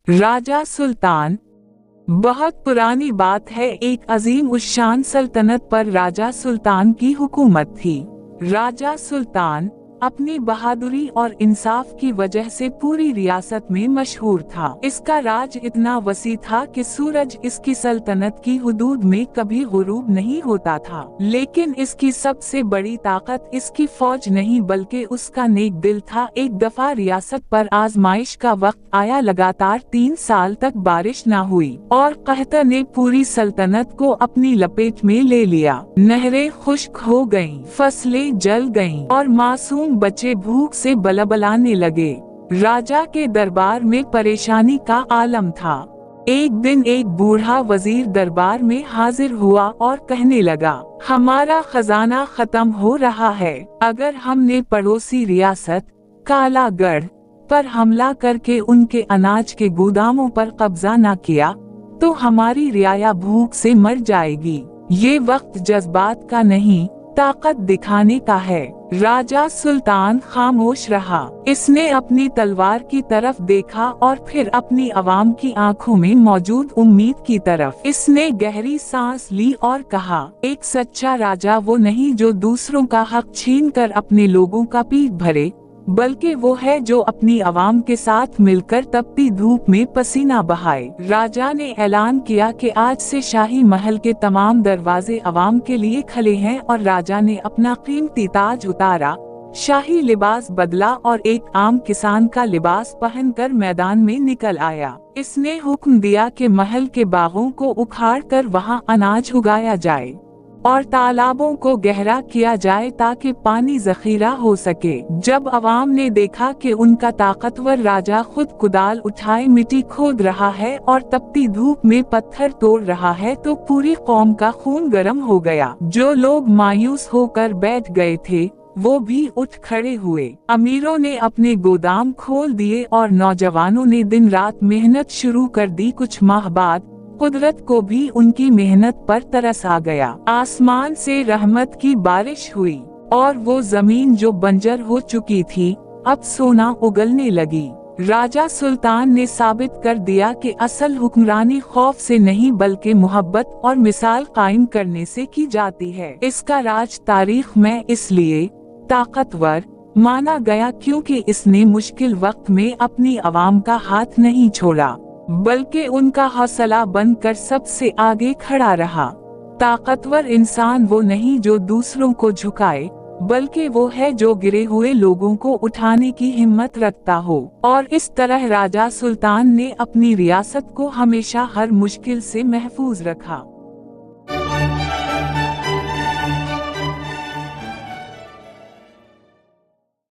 राजा सुल्तान। बहुत पुरानी बात है, एक अजीम उश्शान सल्तनत पर राजा सुल्तान की हुकूमत थी। राजा सुल्तान अपनी बहादुरी और इंसाफ की वजह से पूरी रियासत में मशहूर था। इसका राज इतना वसी था कि सूरज इसकी सल्तनत की हुदूद में कभी गुरूब नहीं होता था। लेकिन इसकी सबसे बड़ी ताकत इसकी फौज नहीं बल्कि उसका नेक दिल था। एक दफा रियासत पर आजमाइश का वक्त आया। लगातार 3 साल तक बारिश न हुई और कहता ने पूरी सल्तनत को अपनी लपेट में ले लिया। नहरें खुश्क हो गईं, फसलें जल गईं और मासूम बच्चे भूख से बलबलाने लगे। राजा के दरबार में परेशानी का आलम था। एक दिन एक बूढ़ा वजीर दरबार में हाजिर हुआ और कहने लगा, हमारा खजाना खत्म हो रहा है। अगर हमने पड़ोसी रियासत कालागढ़ पर हमला करके उनके अनाज के गोदामों पर कब्जा न किया तो हमारी रियाया भूख से मर जाएगी। ये वक्त जज्बात का नहीं, ताकत दिखाने का है। राजा सुल्तान खामोश रहा। इसने अपनी तलवार की तरफ देखा और फिर अपनी आवाम की आंखों में मौजूद उम्मीद की तरफ। इसने गहरी सांस ली और कहा, एक सच्चा राजा वो नहीं जो दूसरों का हक छीनकर अपने लोगों का पेट भरे, बल्कि वो है जो अपनी आवाम के साथ मिलकर तपती धूप में पसीना बहाए। राजा ने ऐलान किया कि आज से शाही महल के तमाम दरवाजे आवाम के लिए खुले हैं और राजा ने अपना कीमती ताज उतारा, शाही लिबास बदला और एक आम किसान का लिबास पहनकर मैदान में निकल आया। इसने हुक्म दिया कि महल के बागों को उखाड़कर वहां अनाज उगाया जाए और तालाबों को गहरा किया जाए ताकि पानी जखीरा हो सके। जब अवाम ने देखा कि उनका ताकतवर राजा खुद कुदाल उठाए मिट्टी खोद रहा है और तपती धूप में पत्थर तोड़ रहा है तो पूरी कौम का खून गर्म हो गया। जो लोग मायूस होकर बैठ गए थे वो भी उठ खड़े हुए। अमीरों ने अपने गोदाम खोल दिए और नौजवानों ने दिन रात मेहनत शुरू कर दी। कुछ माह बाद कुदरत को भी उनकी मेहनत पर तरस आ गया। आसमान से रहमत की बारिश हुई और वो जमीन जो बंजर हो चुकी थी अब सोना उगलने लगी। राजा सुल्तान ने साबित कर दिया कि असल हुक्मरानी खौफ से नहीं बल्कि मोहब्बत और मिसाल कायम करने से की जाती है। इसका राज तारीख में इसलिए ताकतवर माना गया क्योंकि इसने मुश्किल वक्त में अपनी आवाम का हाथ नहीं छोड़ा बल्कि उनका हौसला बनकर सबसे आगे खड़ा रहा। ताकतवर इंसान वो नहीं जो दूसरों को झुकाए बल्कि वो है जो गिरे हुए लोगों को उठाने की हिम्मत रखता हो। और इस तरह राजा सुल्तान ने अपनी रियासत को हमेशा हर मुश्किल से महफूज रखा।